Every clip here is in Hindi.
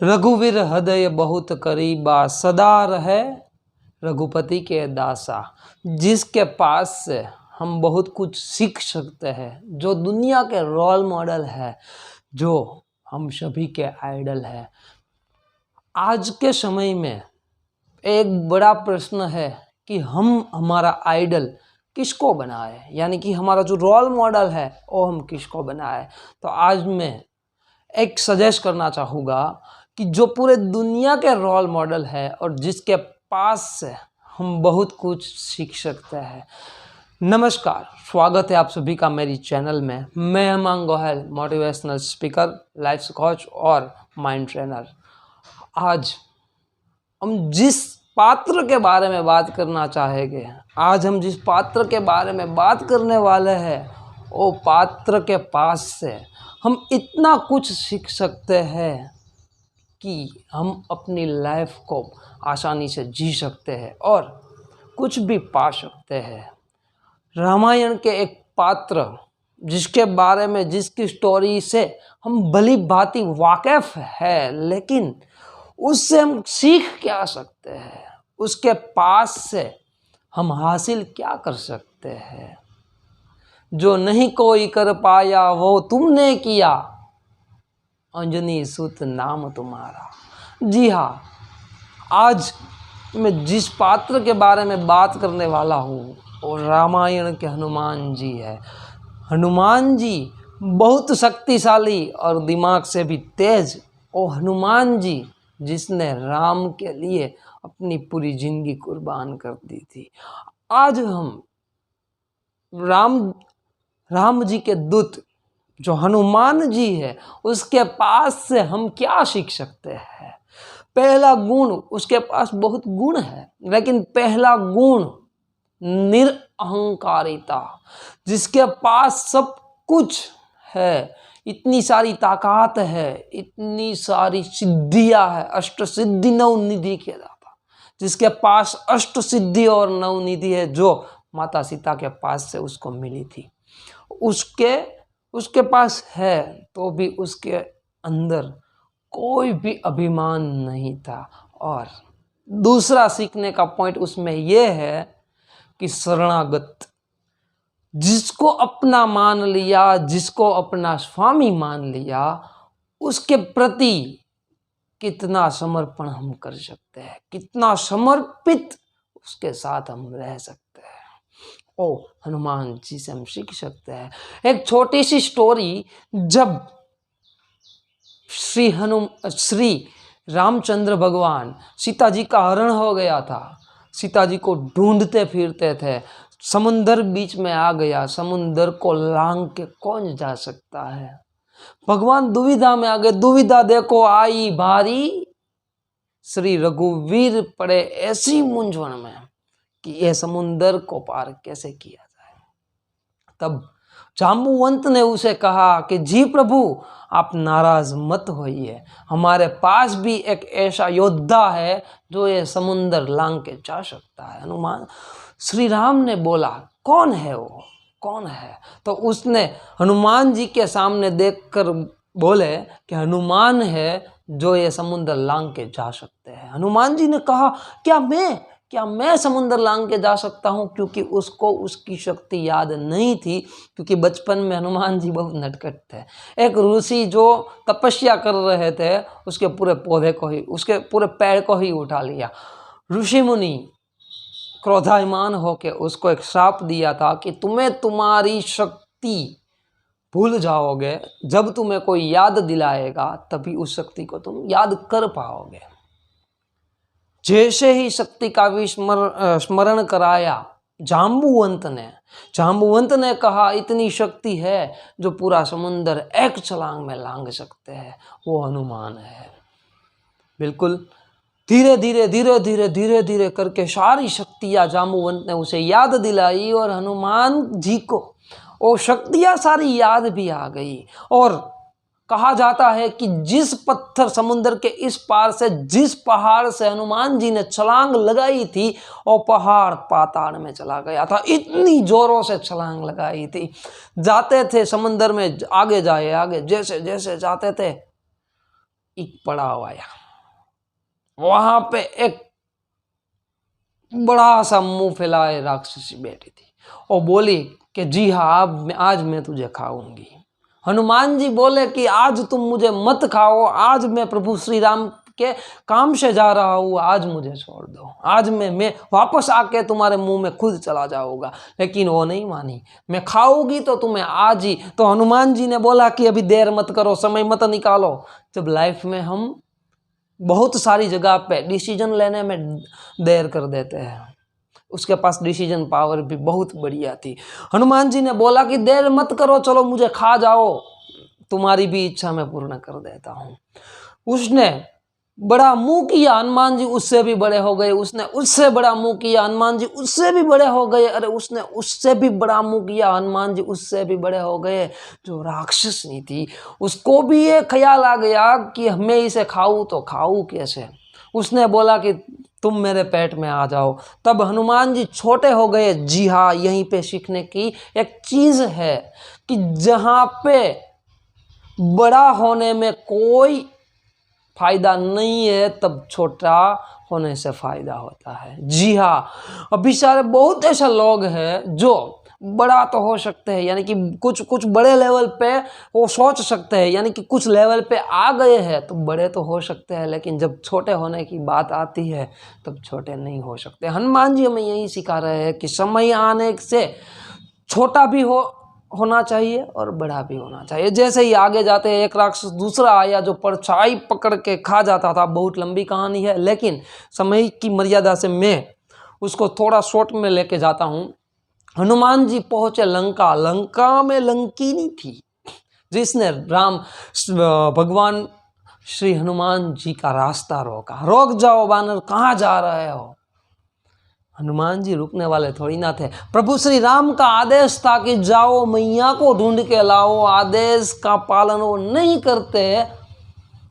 रघुवीर हृदय बहुत करीबा, सदा रहे रघुपति के दासा। जिसके पास से हम बहुत कुछ सीख सकते हैं, जो दुनिया के रोल मॉडल है, जो हम सभी के आइडल है। आज के समय में एक बड़ा प्रश्न है कि हम हमारा आइडल किसको बनाए, यानी कि हमारा जो रोल मॉडल है वो हम किसको बनाए। तो आज मैं एक सजेस्ट करना चाहूँगा कि जो पूरे दुनिया के रोल मॉडल है और जिसके पास से हम बहुत कुछ सीख सकते हैं। नमस्कार, स्वागत है आप सभी का मेरी चैनल में। मैं Hemang Goyal, motivational speaker, life coach और माइंड ट्रेनर। आज हम जिस पात्र के बारे में बात करना चाहेंगे, आज हम जिस पात्र के बारे में बात करने वाले हैं, वो पात्र के पास से हम इतना कुछ सीख सकते हैं कि हम अपनी लाइफ को आसानी से जी सकते हैं और कुछ भी पा सकते हैं। रामायण के एक पात्र जिसके बारे में, जिसकी स्टोरी से हम भली भांति वाकिफ है, लेकिन उससे हम सीख क्या सकते हैं, उसके पास से हम हासिल क्या कर सकते हैं। जो नहीं कोई कर पाया वो तुमने किया, अंजनी सुत नाम तुम्हारा। जी हाँ, आज मैं जिस पात्र के बारे में बात करने वाला हूँ वो रामायण के हनुमान जी है। हनुमान जी बहुत शक्तिशाली और दिमाग से भी तेज। वो हनुमान जी जिसने राम के लिए अपनी पूरी जिंदगी कुर्बान कर दी थी। आज हम राम जी के दूत जो हनुमान जी है, उसके पास से हम क्या सीख सकते हैं। पहला गुण, उसके पास बहुत गुण है, लेकिन पहला गुण निरअहंकारिता। जिसके पास सब कुछ है, इतनी सारी ताकत है, इतनी सारी सिद्धियां है, अष्ट सिद्धि नव निधि के दाता। जिसके पास अष्ट सिद्धि और नव निधि है, जो माता सीता के पास से उसको मिली थी, उसके पास है, तो भी उसके अंदर कोई भी अभिमान नहीं था। और दूसरा सीखने का पॉइंट उसमें यह है कि शरणागत, जिसको अपना मान लिया, जिसको अपना स्वामी मान लिया, उसके प्रति कितना समर्पण हम कर सकते हैं, कितना समर्पित उसके साथ हम रह सकते हैं। ओ हनुमान जी से हम सीख सकते हैं। एक छोटी सी स्टोरी, जब श्री रामचंद्र भगवान, सीता जी का हरण हो गया था, सीता जी को ढूंढते फिरते थे, समुंदर बीच में आ गया, समुंदर को लांग के कौन जा सकता है। भगवान दुविधा में आ गए, दुविधा देखो आई भारी, श्री रघुवीर पड़े ऐसी मूंझवण में कि यह समुंदर को पार कैसे किया जाए। तब जाम्बुवंत ने उसे कहा कि जी प्रभु, आप नाराज मत होइए, हमारे पास भी एक ऐसा योद्धा है जो ये समुंदर लांग के जा सकता है। हनुमान श्री राम ने बोला, कौन है वो, कौन है? तो उसने हनुमान जी के सामने देखकर बोले कि हनुमान है जो ये समुंदर लांग के जा सकते हैं। हनुमान जी ने कहा, क्या मैं समुंदर लांग के जा सकता हूँ? क्योंकि उसको उसकी शक्ति याद नहीं थी, क्योंकि बचपन में हनुमान जी बहुत नटखट थे। एक ऋषि जो तपस्या कर रहे थे, उसके पूरे पौधे को ही, उसके पूरे पेड़ को ही उठा लिया। ऋषि मुनि क्रोधायमान होकर उसको एक श्राप दिया था कि तुम्हें तुम्हारी शक्ति भूल जाओगे, जब तुम्हें कोई याद दिलाएगा तभी उस शक्ति को तुम याद कर पाओगे। जैसे ही शक्ति का स्मरण कराया जाम्बुवंत ने कहा, इतनी शक्ति है जो पूरा समुंदर एक छलांग में लांग सकते हैं, वो हनुमान है। बिल्कुल धीरे धीरे करके सारी शक्तियां जाम्बुवंत ने उसे याद दिलाई और हनुमान जी को वो शक्तियां सारी याद भी आ गई। और कहा जाता है कि जिस पत्थर समुद्र के इस पार से, जिस पहाड़ से हनुमान जी ने छलांग लगाई थी, वो पहाड़ पाताल में चला गया था। इतनी जोरों से छलांग लगाई थी। जाते थे समुद्र में, आगे जाए आगे, जैसे जैसे जाते थे एक पड़ाव आया। वहां पे एक बड़ा सा मुंह फैलाए राक्षसी बैठी थी और बोली कि जी हाँ, आज मैं तुझे खाऊंगी। हनुमान जी बोले कि आज तुम मुझे मत खाओ, आज मैं प्रभु श्री राम के काम से जा रहा हूँ, आज मुझे छोड़ दो, आज मैं वापस आके तुम्हारे मुंह में खुद चला जाऊंगा। लेकिन वो नहीं मानी, मैं खाऊंगी तो तुम्हें आज ही। तो हनुमान जी ने बोला कि अभी देर मत करो, समय मत निकालो। जब लाइफ में हम बहुत सारी जगह पे डिसीजन लेने में देर कर देते हैं, उसके पास डिसीजन पावर भी बहुत बढ़िया थी। हनुमान जी ने बोला कि देर मत करो, चलो मुझे खा जाओ, तुम्हारी भी इच्छा मैं पूर्ण कर देता हूँ। उसने बड़ा मुंह किया, हनुमान जी उससे भी बड़े हो गए। उसने उससे बड़ा मुंह किया, हनुमान जी उससे भी बड़े हो गए। अरे उसने उससे भी बड़ा मुंह किया, हनुमान जी उससे भी बड़े हो गए। जो राक्षसनी थी उसको भी ये ख्याल आ गया कि मैं इसे खाऊं तो खाऊं कैसे। उसने बोला कि तुम मेरे पेट में आ जाओ। तब हनुमान जी छोटे हो गए। जी हाँ, यहीं पे सीखने की एक चीज है कि जहां पे बड़ा होने में कोई फायदा नहीं है, तब छोटा होने से फायदा होता है। जी हाँ, अभी सारे बहुत ऐसे लोग हैं जो बड़ा तो हो सकते हैं, यानी कि कुछ बड़े लेवल पे वो सोच सकते हैं, यानी कि कुछ लेवल पे आ गए हैं तो बड़े तो हो सकते हैं, लेकिन जब छोटे होने की बात आती है तब छोटे नहीं हो सकते। हनुमान जी हमें यही सिखा रहे हैं कि समय आने से छोटा भी होना चाहिए और बड़ा भी होना चाहिए। जैसे ही आगे जाते हैं, एक राक्षस दूसरा आया जो परछाई पकड़ के खा जाता था। बहुत लंबी कहानी है, लेकिन समय की मर्यादा से मैं उसको थोड़ा शॉर्ट में लेके जाता हूँ। हनुमान जी पहुंचे लंका। लंका में लंकिनी थी जिसने भगवान श्री हनुमान जी का रास्ता रोका। रोक जाओ बानर, कहाँ जा रहे हो। हनुमान जी रुकने वाले थोड़ी ना थे। प्रभु श्री राम का आदेश था कि जाओ मैया को ढूंढ के लाओ। आदेश का पालन वो नहीं करते,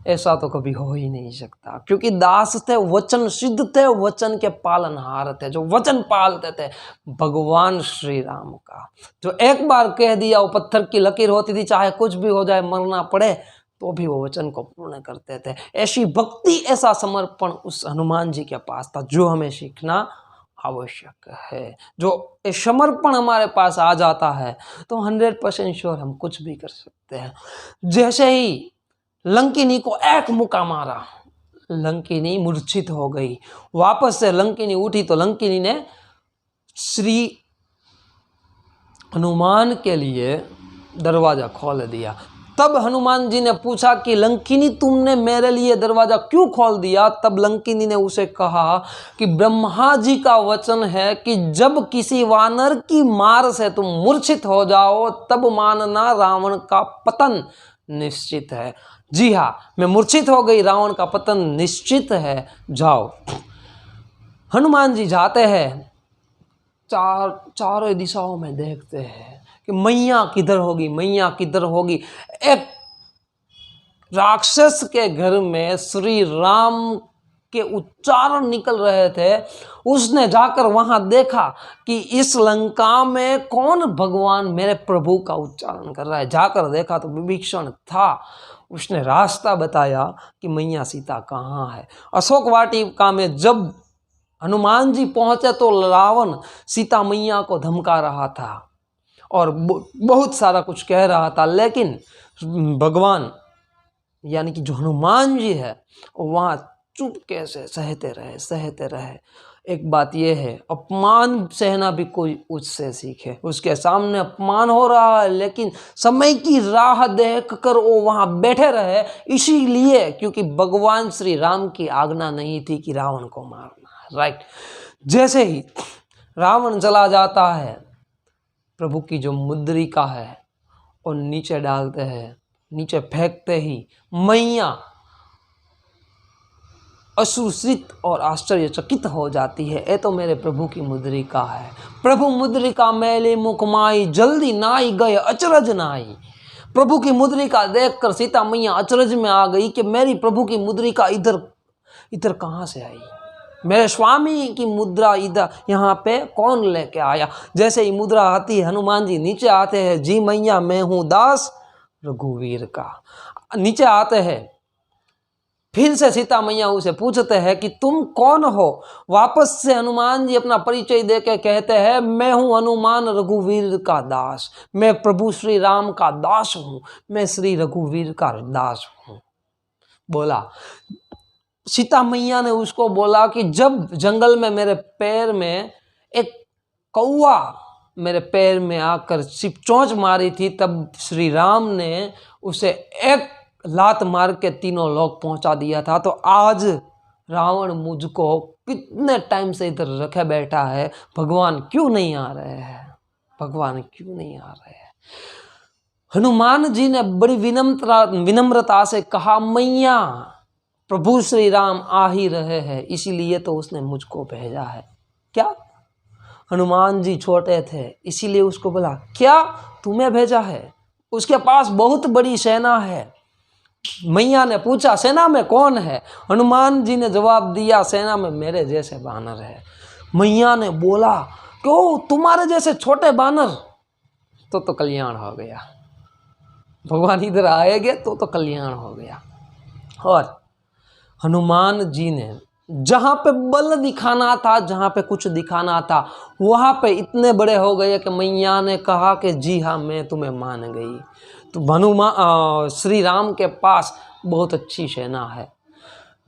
ऐसा तो कभी हो ही नहीं सकता, क्योंकि दास थे, वचन सिद्ध थे, वचन के पालनहार थे, जो वचन पालते थे भगवान श्री राम का। जो एक बार कह दिया, वो पत्थर की लकीर होती थी, चाहे कुछ भी हो जाए, मरना पड़े तो भी वो वचन को पूर्ण करते थे। ऐसी भक्ति, ऐसा समर्पण उस हनुमान जी के पास था, जो हमें सीखना आवश्यक है। जो समर्पण हमारे पास आ जाता है तो 100% श्योर हम कुछ भी कर सकते हैं। जैसे ही लंकिनी को एक मुक्का मारा, लंकिनी मूर्छित हो गई। वापस से लंकिनी उठी तो लंकिनी ने श्री हनुमान के लिए दरवाजा खोल दिया। तब हनुमान जी ने पूछा कि लंकिनी, तुमने मेरे लिए दरवाजा क्यों खोल दिया। तब लंकिनी ने उसे कहा कि ब्रह्मा जी का वचन है कि जब किसी वानर की मार से तुम मूर्छित हो जाओ तब मानना रावण का पतन निश्चित है। जी हाँ, मैं मूर्छित हो गई, रावण का पतन निश्चित है, जाओ। हनुमान जी जाते हैं, चारों दिशाओं में देखते हैं कि मैया किधर होगी, मैया किधर होगी। एक राक्षस के घर में श्री राम के उच्चारण निकल रहे थे। उसने जाकर वहां देखा कि इस लंका में कौन भगवान मेरे प्रभु का उच्चारण कर रहा है। जाकर देखा तो विभीषण था। उसने रास्ता बताया कि मैया सीता कहाँ है। अशोक वाटिका में जब हनुमान जी पहुंचे तो रावण सीता मैया को धमका रहा था और बहुत सारा कुछ कह रहा था, लेकिन भगवान यानी कि जो हनुमान जी है वहाँ चुपके से सहते रहे। एक बात यह है, अपमान सहना भी कोई उससे सीखे। उसके सामने अपमान हो रहा है, लेकिन समय की राह देखकर वो वहाँ बैठे रहे, इसीलिए क्योंकि भगवान श्री राम की आज्ञा नहीं थी कि रावण को मारना। राइट। जैसे ही रावण चला जाता है, प्रभु की जो मुद्रिका है और नीचे डालते हैं, नीचे फेंकते ही मैया अश्रुसित और आश्चर्यचकित हो जाती है। ये तो मेरे प्रभु की मुद्रिका है। प्रभु मुद्रिका मैले मुखमाई, जल्दी नाई गए अचरज नाई। प्रभु की मुद्रिका देखकर सीता मैया अचरज में आ गई कि मेरी प्रभु की मुद्रिका इधर कहाँ से आई। मेरे स्वामी की मुद्रा इधर यहाँ पे कौन लेके आया। जैसे ही मुद्रा आती है, हनुमान जी नीचे आते हैं। जी मैया, मैं हूँ दास रघुवीर का। नीचे आते हैं, फिर से सीता मैया उसे पूछते हैं कि तुम कौन हो। वापस से हनुमान जी अपना परिचय देके कहते हैं, मैं हूं हनुमान रघुवीर का दास, मैं प्रभु श्री राम का दास हूं, मैं श्री रघुवीर का दास हूं। बोला सीता मैया ने उसको बोला कि जब जंगल में मेरे पैर में एक कौवा मेरे पैर में आकर सिर्फ चोंच मारी थी, तब श्री राम ने उसे एक लात मार के तीनों लोग पहुंचा दिया था। तो आज रावण मुझको कितने टाइम से इधर रखे बैठा है, भगवान क्यों नहीं आ रहे हैं, भगवान क्यों नहीं आ रहे हैं। हनुमान जी ने बड़ी विनम्रता से कहा, मैया प्रभु श्री राम आ ही रहे हैं, इसीलिए तो उसने मुझको भेजा है। क्या? हनुमान जी छोटे थे इसीलिए उसको बोला, क्या तुम्हें भेजा है? उसके पास बहुत बड़ी सेना है। मैया ने पूछा, सेना में कौन है? हनुमान जी ने जवाब दिया, सेना में मेरे जैसे बानर है। मैया ने बोला, क्यों तुम्हारे जैसे छोटे बानर? तो कल्याण हो गया, भगवान इधर आएंगे तो कल्याण हो गया। और हनुमान जी ने जहाँ पे बल दिखाना था, जहाँ पे कुछ दिखाना था, वहाँ पे इतने बड़े हो गए कि मैया ने कहा कि जी हाँ मैं तुम्हें मान गई। तो हनुमान श्री राम के पास बहुत अच्छी सेना है,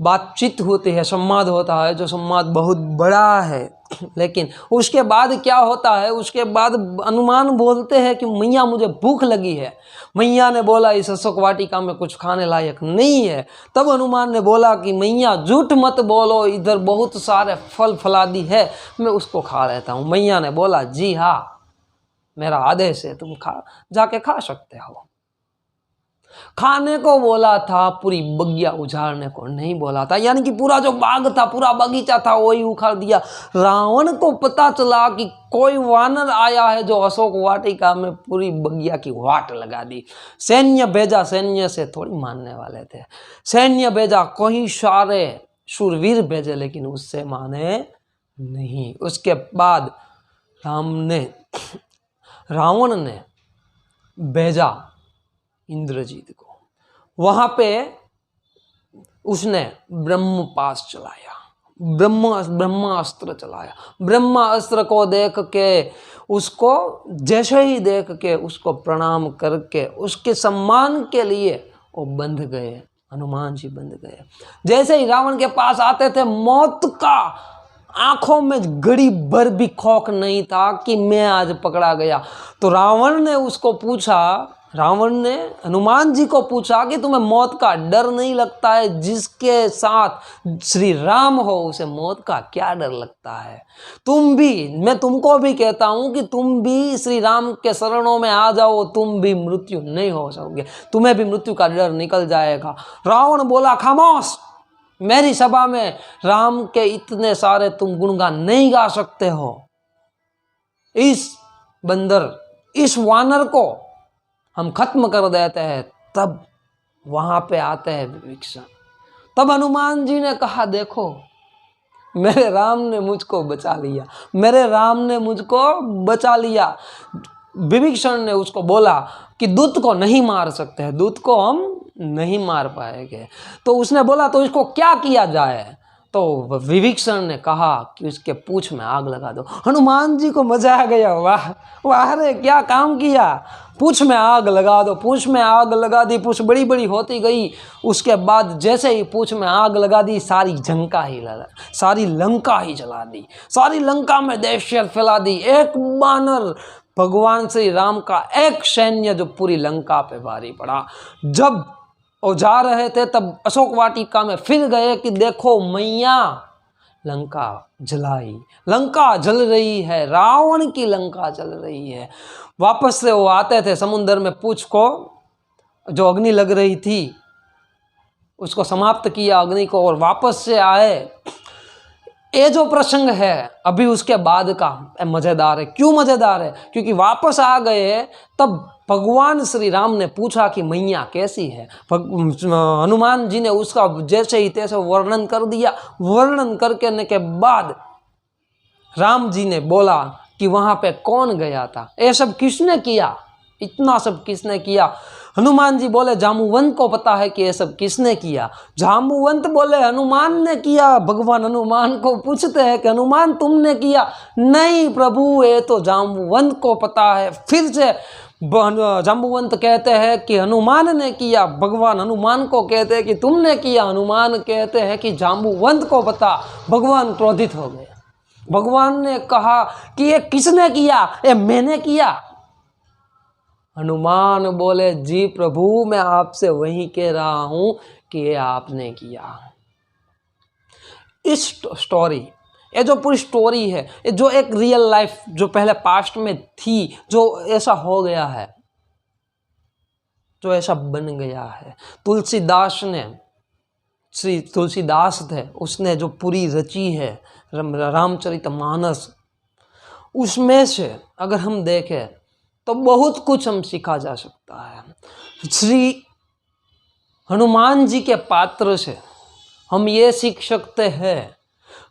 बातचीत होती है, संवाद होता है, जो संवाद बहुत बड़ा है। लेकिन उसके बाद क्या होता है, उसके बाद हनुमान बोलते हैं कि मैया मुझे भूख लगी है। मैया ने बोला इस अशोक वाटिका में कुछ खाने लायक नहीं है। तब हनुमान ने बोला कि मैया झूठ मत बोलो, इधर बहुत सारे फल फलादी है, मैं उसको खा लेता हूँ। मैया ने बोला जी हाँ मेरा आदेश है, तुम जाके खा सकते हो। खाने को बोला था, पूरी बगिया उजाड़ने को नहीं बोला था। यानी कि पूरा जो बाग था, पूरा बगीचा था, वही उखाड़ दिया। रावण को पता चला कि कोई वानर आया है जो अशोक वाटिका में पूरी बगिया की वाट लगा दी। सैन्य भेजा, सैन्य से थोड़ी मानने वाले थे, सैन्य भेजा, कई सारे शूरवीर भेजे, लेकिन उससे माने नहीं। उसके बाद रावण ने भेजा इंद्रजीत को, वहां पे उसने ब्रह्मपाश चलाया, ब्रह्मास्त्र चलाया। ब्रह्मास्त्र को देख के उसको, जैसे ही देख के उसको प्रणाम करके उसके सम्मान के लिए वो बंध गए, हनुमान जी बंध गए। जैसे ही रावण के पास आते थे, मौत का आंखों में घड़ी भर भी खौफ नहीं था कि मैं आज पकड़ा गया। तो रावण ने उसको पूछा, रावण ने हनुमान जी को पूछा कि तुम्हें मौत का डर नहीं लगता है? जिसके साथ श्री राम हो उसे मौत का क्या डर लगता है? तुम भी, मैं तुमको भी कहता हूं कि तुम भी श्री राम के शरणों में आ जाओ, तुम भी मृत्यु नहीं हो सकोगे, तुम्हें भी मृत्यु का डर निकल जाएगा। रावण बोला, खामोश, मेरी सभा में राम के इतने सारे तुम गुणगान नहीं गा सकते हो। इस बंदर, इस वानर को हम खत्म कर देते हैं। तब वहां पे आते हैं विभीषण। तब हनुमान जी ने कहा, देखो मेरे राम ने मुझको बचा लिया, मेरे राम ने मुझको बचा लिया। विभीषण ने उसको बोला कि दूत को नहीं मार सकते हैं, दूत को हम नहीं मार पाएंगे। तो उसने बोला तो इसको क्या किया जाए? तो विभीषण ने कहा कि उसके पूंछ में आग लगा दो। हनुमान जी को मजा आ गया, वाह वाह रे क्या काम किया, पूंछ में आग लगा दो। पूंछ में आग लगा दी, पूंछ बड़ी बड़ी होती गई। उसके बाद जैसे ही पूंछ में आग लगा दी, सारी लंका ही जला दी, सारी लंका में दहशत फैला दी। एक बानर, भगवान श्री राम का एक सैन्य जो पूरी लंका पे भारी पड़ा। जब वो जा रहे थे तब अशोक वाटिका में फिर गए कि देखो मैया लंका जलाई, लंका जल रही है, रावण की लंका जल रही है। वापस से वो आते थे, समुद्र में पूंछ को जो अग्नि लग रही थी उसको समाप्त किया अग्नि को, और वापस से आए। ये जो प्रसंग है अभी उसके बाद का मजेदार है। क्यों मजेदार है? क्योंकि वापस आ गए तब भगवान श्री राम ने पूछा कि मैया कैसी है। हनुमान जी ने उसका जैसे ही तैसे वर्णन कर दिया। वर्णन करने के बाद राम जी ने बोला कि वहां पे कौन गया था, ये सब किसने किया, इतना सब किसने किया? हनुमान जी बोले जाम्बुवंत को पता है कि ये सब किसने किया। जाम्बुवंत बोले हनुमान ने किया। भगवान हनुमान को पूछते हैं कि हनुमान तुमने किया? नहीं प्रभु, ये तो जाम्बुवंत को पता है। फिर से जाम्बुवंत कहते हैं कि हनुमान ने किया। भगवान हनुमान को कहते हैं कि तुमने किया। हनुमान कहते हैं कि जाम्बुवंत को पता। भगवान क्रोधित हो गए। भगवान ने कहा कि ये किसने किया? ये मैंने किया। हनुमान बोले जी प्रभु, मैं आपसे वही कह रहा हूं कि ये आपने किया। इस स्टोरी, ये जो पूरी स्टोरी है, ये जो एक रियल लाइफ जो पहले पास्ट में थी, जो ऐसा हो गया है, जो ऐसा बन गया है, तुलसीदास ने, श्री तुलसीदास थे, उसने जो पूरी रची है रामचरितमानस, उसमें से अगर हम देखें तो बहुत कुछ हम सीखा जा सकता है। श्री हनुमान जी के पात्र से हम ये सीख सकते हैं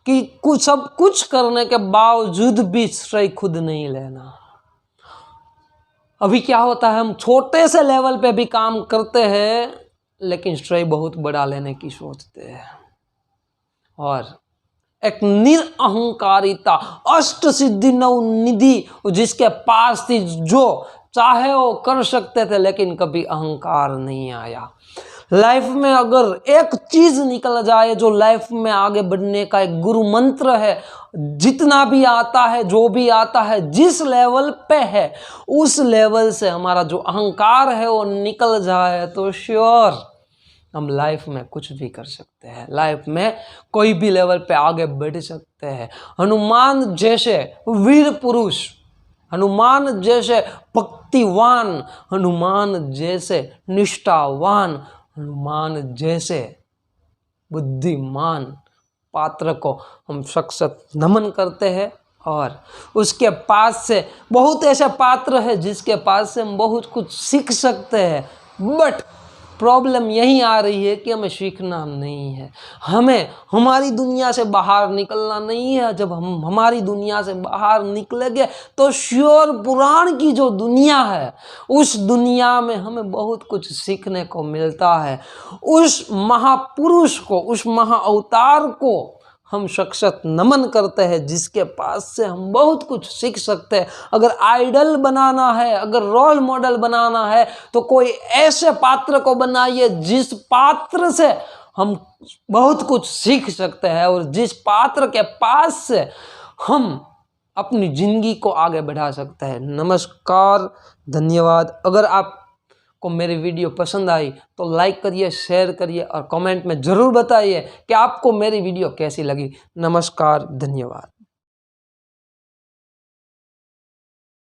कि सब कुछ करने के बावजूद भी श्रेय खुद नहीं लेना। अभी क्या होता है, हम छोटे से लेवल पे भी काम करते हैं लेकिन श्रेय बहुत बड़ा लेने की सोचते हैं। और एक निरअहंकारिता, अष्ट सिद्धि नव निधि जिसके पास थी, जो चाहे वो कर सकते थे, लेकिन कभी अहंकार नहीं आया। लाइफ में अगर एक चीज निकल जाए जो लाइफ में आगे बढ़ने का एक गुरु मंत्र है, जितना भी आता है, जो भी आता है, जिस लेवल पे है, उस लेवल से हमारा जो अहंकार है वो निकल जाए तो श्योर हम लाइफ में कुछ भी कर सकते हैं। लाइफ में कोई भी लेवल पे आगे बढ़ सकते हैं। हनुमान जैसे वीर पुरुष, हनुमान जैसे भक्तिवान, हनुमान जैसे निष्ठावान, हनुमान जैसे बुद्धिमान पात्र को हम सशक्त नमन करते हैं। और उसके पास से बहुत ऐसे पात्र है जिसके पास से हम बहुत कुछ सीख सकते हैं। बट प्रॉब्लम यही आ रही है कि हमें सीखना नहीं है, हमें हमारी दुनिया से बाहर निकलना नहीं है। जब हम हमारी दुनिया से बाहर निकलेंगे तो श्योर पुराण की जो दुनिया है, उस दुनिया में हमें बहुत कुछ सीखने को मिलता है। उस महापुरुष को, उस महाअवतार को हम सशक्त नमन करते हैं, जिसके पास से हम बहुत कुछ सीख सकते हैं। अगर आइडल बनाना है, अगर रोल मॉडल बनाना है, तो कोई ऐसे पात्र को बनाइए जिस पात्र से हम बहुत कुछ सीख सकते हैं और जिस पात्र के पास से हम अपनी जिंदगी को आगे बढ़ा सकते हैं। नमस्कार, धन्यवाद। अगर आप को मेरी वीडियो पसंद आई तो लाइक करिए, शेयर करिए और कमेंट में ज़रूर बताइए कि आपको मेरी वीडियो कैसी लगी। नमस्कार, धन्यवाद।